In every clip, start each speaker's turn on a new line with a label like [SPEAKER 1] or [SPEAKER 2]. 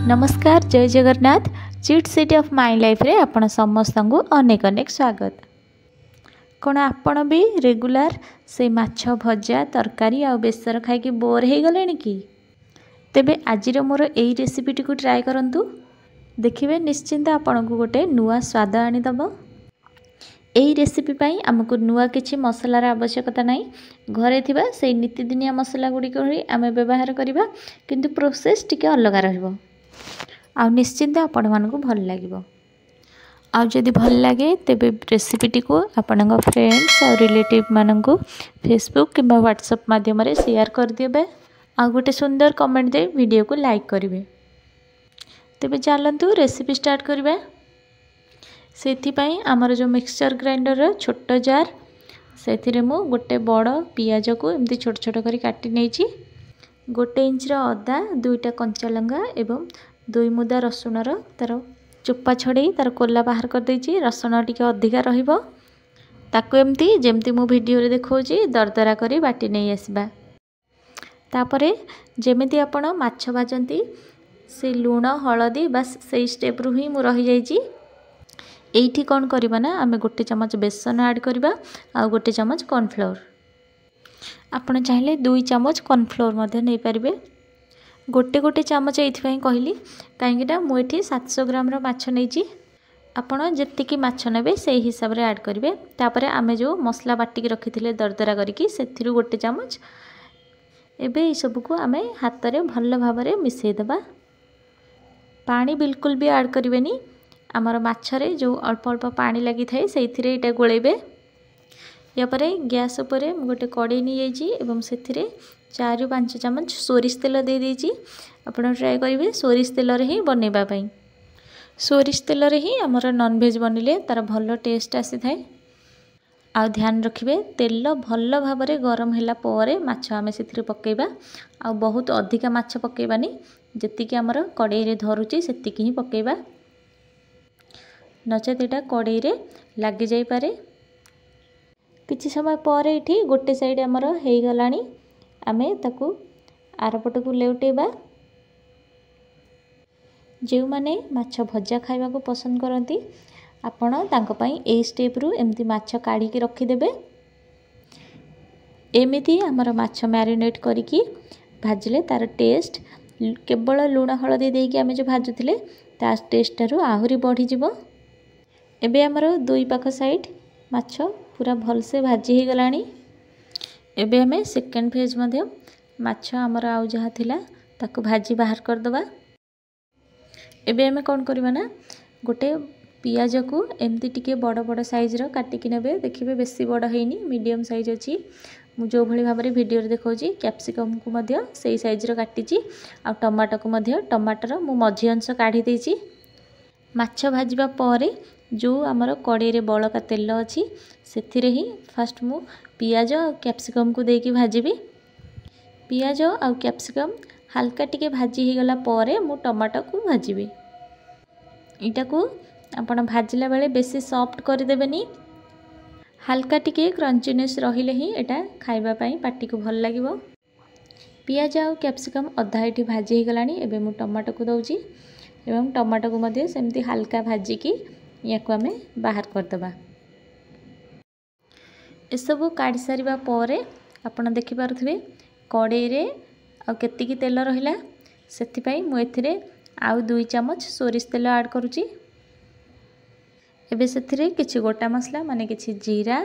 [SPEAKER 1] नमस्कार जय Jagannath chit city of my life रे आपण समस्त को अनेक अनेक स्वागत। कौन आपण भी रेगुलर से माछ भजा तरकारी आ बेसर खाई बोर हो गले कि तेबे आज मोर यही रेसिपीटी को ट्राए करंतु देखिए निश्चिंत आपण को गोटे नुआ स्वाद आनीदब। यही रेसिपी पाई आमको नुआ किछि मसलार आवश्यकता नहीं, घरे थिबा से नीतिदिनिया मसला गुड़ी को ही आम व्यवहार करबा, किंतु प्रोसेस टिके अलग रहिबो आ निश्चिंत आपण मानकु भल लागिबो। आ जदि भल लागे तेबे रेसिपीटी को आपण फ्रेंड्स और रिलेटिव मानकु फेसबुक किंबा व्हाट्सएप माध्यम रे शेयर कर देबे आ गोटे सुंदर कमेंट दे वीडियो को लाइक करिवे। तेबे चलंतु रेसिपी स्टार्ट करबा। सेथि पई हमर जो मिक्सचर ग्राइंडर छोट जार सेथिरे मु गोटे बड़ पियाज को एमती छोट छोट करी काटी नेछि, गोटे इंच अदा, दुईटा कंचा लंगा एवं 2 मुदा रसुण तार चोपा छड़े तार कोला बाहर कर देछि। रसुण टिके अधिका रहिबो, ताको एमती जेमती मु वीडियो रे देखौछि दरदरा करी बाटी नै आसबा। तापरे जेमिति आपण माछ भाजंती से लूण हळदी बस सेई स्टेप रु ही मु रहि जाइछि। एइठी कोन करबा ना आमे गोटे चम्मच बेसन ऐड करबा आ गोटे चम्मच कॉर्नफ्लोर। आपण चाहिले 2 चम्मच कॉर्नफ्लोर मध्ये नै परिबे। गोटे गोटे चम्मच एइथि कहली कहीं मुझे 700 ग्राम माछ नहीं, आपड़ जी माछ ने से हिसाब से ऐड करेंगे। तापर आमे जो मसला बाटिक रखी थे दरदरा करके गोटे चम्मच एबे ये सब को आमे हाथ में भल भाव में मिसईदेबा। पानी बिल्कुल भी ऐड करें, आमर माछरे जो अल्प अल्प पानी लगी थाए से गोलेबे। यापर गैस उपर गोटे कड़े नहीं जाइए से 4-5 चम्मच सोरिष तेल दे देइछि। आपण ट्राए करेंगे सोरिष तेल ही बनैबा पई। सोरिष तेल ही आमर नॉनवेज बनिले तार भल टेस्ट आसी थाए। आ ध्यान रखिबे तेल भल भाव में गरम होला परे माछ आमे सेथिरे पकेइबा। आ बहुत अधिका माछ पकेइबानी, जेतिकी आमर कड़ाई रे धरुची सेतिकी ही पकेइबा, नचेत एटा कड़ाई रे लागी जाई पारे। किछि समय परे इठी गोटे साइड आमर हेई गलानी, आमे ताकू आरपट को लेउटेबा। जो माने माछ भजा खाइबा को पसंद करती आपण तांको पई ए स्टेप रु एमती माछ काढ़ी के रखी देबे। एमिति हमर माछ मैरिनेट करिकी भाजले तार टेस्ट केवल लूण हळदी देकी आमे जो भाजुथिले ता टेस्ट रु आहुरी बढ़ी जिवो। एबे हमर दुई पाख साइड माछ पूरा भल से भाजी ही गलानी। एबे हमें सेकेंड फेज मध्य माछ आमर आउ जहाँ थिला ताको भाजी बाहर कर दबा। एबे हमें कौन करबा ना गोटे पियाज को एमती टिके बड़ बड़ साइज रो काटिकी नेबे। देखिबे बेसी बड़ हेनी, मीडियम साइज अछि। मु जो भली भाव में वीडियो रे देखौछि कैप्सिकम को मध्य सेई साइज रो काटिछि आ टमाटो को मध्य टमाटर मु मझी अंश काढी देछि। माछ भाजिबा परे जो आमर कड़ाई रे बळका तेल अछि सेथिरे ही फास्ट मु पियाज और कैप्सिकम को देकी भाजीबी। पियाज और कैप्सिकम हल्का टिके भाजी ही गला परे मु टमाटो को भाजीबी। इटा को आपण भाजिला बेले बेसी सॉफ्ट कर देबेनी, हल्का टिके क्रंचीनेस रहिले ही एटा खाइबा पई पाटी को भल लागिवो। पियाज और कैप्सिकम अधा एठी भाजी ही गलानी। एबे मु टमाटो को दउची एवं टमाटो को मध्ये सेमती हल्का भाजी की याको आमे बाहर कर दबा। एसबू काढ़ी सारिबा परे आपण देखि पारुथिबे कड़ाई रे आ केतिकी तेल रहिला, सेथि पई मु एथिरे आउ 2 चम्मच सोरिष तेल ऐड करूची। एबे सेथिरे किछि गोटा मसला माने किछि जीरा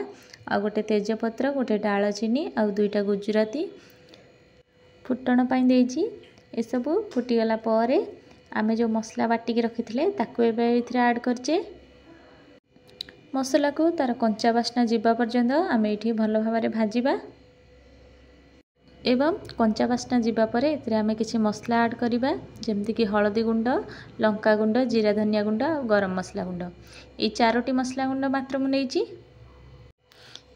[SPEAKER 1] आ गोटे तेजपत्र, गोटे दालचीनी आ 2टा गुजराती फुटण पई देइची। एसबू फुटी गला परे आमे जो मसला बाटिकी रखिथिले ताको एबे एथिरे ऐड करचे। मसला को तार कंचा बास्ना जीवा पर्यंत आमे एठी भल भाव में भाजीबा। एवं कंचा बास्ना जीवा परे एथिरे आमे किछि मसला ऐड करिबा, जेमति कि हळदी गुंड, लंका गुंड, जीरा धनिया गुंड और गरम मसला गुंड। ए 4टी मसला गुंड मात्र मु नेइची।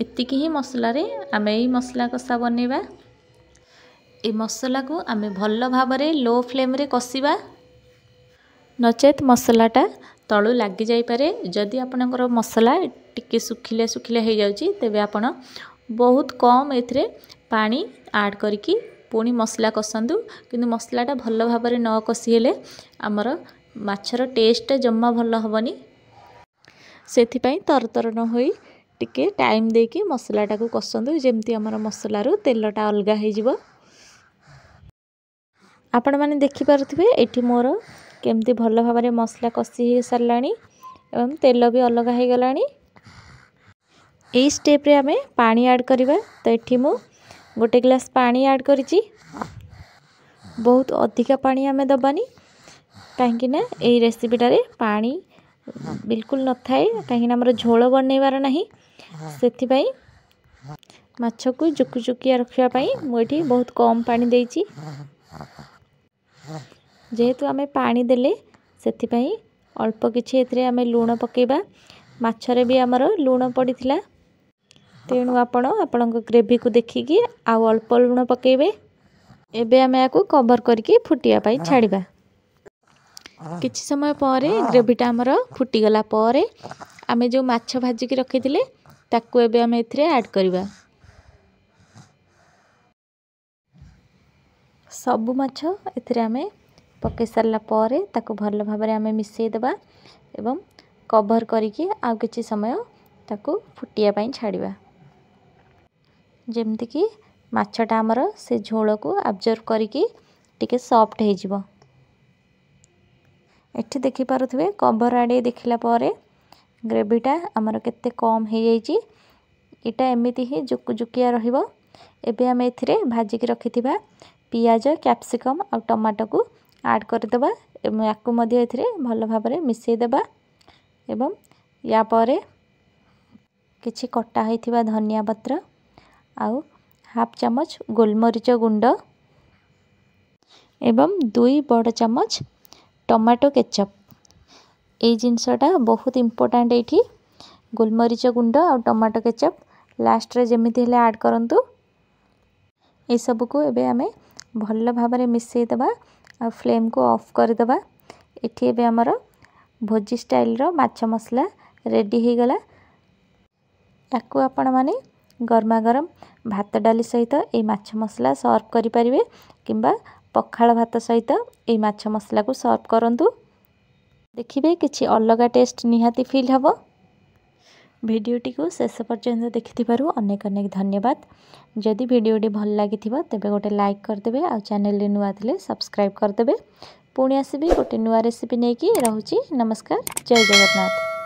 [SPEAKER 1] एतिकी ही मसला रे आमे ई मसला कसा बनेबा। ए मसला को आमे भल भाव में लो फ्लेम रे कसिबा, नचेत मसलाटा तलू लगी जाई पारे। जदि आपनकर मसला टिके सुखिले सुखिले हो जाउची तेबे आपण बहुत कम एथरे पानी ऐड करके पुणी मसला कषातु किंतु मसलाटा भल भाव न कषिले आमर माछर टेस्ट जम्मा भल हेनी से तरतर न होई टिके टाइम देकी मसलाटा को कषातु जमती आमर मसलारू तेलटा अलगा हो आपण मैंने देखिपे ये मोर केमती भल भाव मसला कषि सारा एवं तेल भी अलग हो गला। यही स्टेप रे आमे पानी ऐड करवा। तो ये मु गोटे ग्लास पानी ऐड करिछि। बहुत अधिका पानी आमे दबानी कहीं यही रेसिपीटारे पानी बिल्कुल न थाए कहीं आमर झोल बनइबार नहीं से माछ को जुकुजुकिया रखापी मुझे बहुत कम पानी देइछि। जेहेतु आमे पानी देले से अल्प किछि एथिरे आमे लूण पकेबा। माछरे भी आमर लूण पड़ीथिला तेणु आपण ग्रेवी को देखिकी आउ अल्प लूण पकेबे। एबे आमे याकू कवर करके फुटिया पाई छाड़िबा। किछि समय पर ग्रेवीटा आमर फुटीगला पर आमे जो माछ भाजिकी रखिथिले ताकू एबे आमे एथिरे ऐड करबा। सबु माछ एथिरे आमे पके सारला पर ताकू भल भाव आमे मिसई देबा एवं कवर करके आउ किछि समय ताकू फुटिया पाई छाड़िबा जेमति कि माछटा आमर से झोल को अब्जर्व करके टिके सॉफ्ट हो जिवो। एठी देखि पारुथबे कवर आड़े देखिला पर ग्रेवीटा आमर केते कम हो जाइछि। इटा एमिति ही जुकुजुकिया रहिबो। एबे आमे एथिरे भाजिकी रखिथिबा पियाज कैप्सिकम और टमाटो को ऐड करदेबा एवं याकू मध्य एथिरे भल भाव मिसई देबा एवं या परे किछि कटा होइथिबा धनिया पत्र आउ हाफ चामच गोलमरीच गुंड एवं 2 बड़ चामच टमाटो केचप। ये जिनसटा बहुत इम्पोर्टेंट ये गोलमरीच गुंड और टमाटो केचप लास्ट रे जेमिति हेले ऐड करंतु। ये सब को एबे आमे भल भाव मिसई देबा आ फ्लेम को ऑफ कर देबा। एठी एबे हमर भोजी स्टाइल रो माछ मसला रेडी हो गला। याकू आपण माने गरमा गरम भात डाली सहित ए माछ मसला सर्व करि परिबे किंबा पखाळ भात सहित ए माछ मसला को सर्व करंतु। देखिबे किछि अलगा टेस्ट निहाती फील हबो। भिडियोटी को शेष पर्यंत देखिथिबारु अनेक अनेक धन्यवाद। जदि भिडियोटी भल लागिथिबा तेबे गोटे लाइक करदेबे आ चैनल रे नुआ थिले सब्सक्राइब करदेबे। पुणी आसीबे गोटे नुआ रेसिपी नेकी। रहूची नमस्कार। जय जगन्नाथ।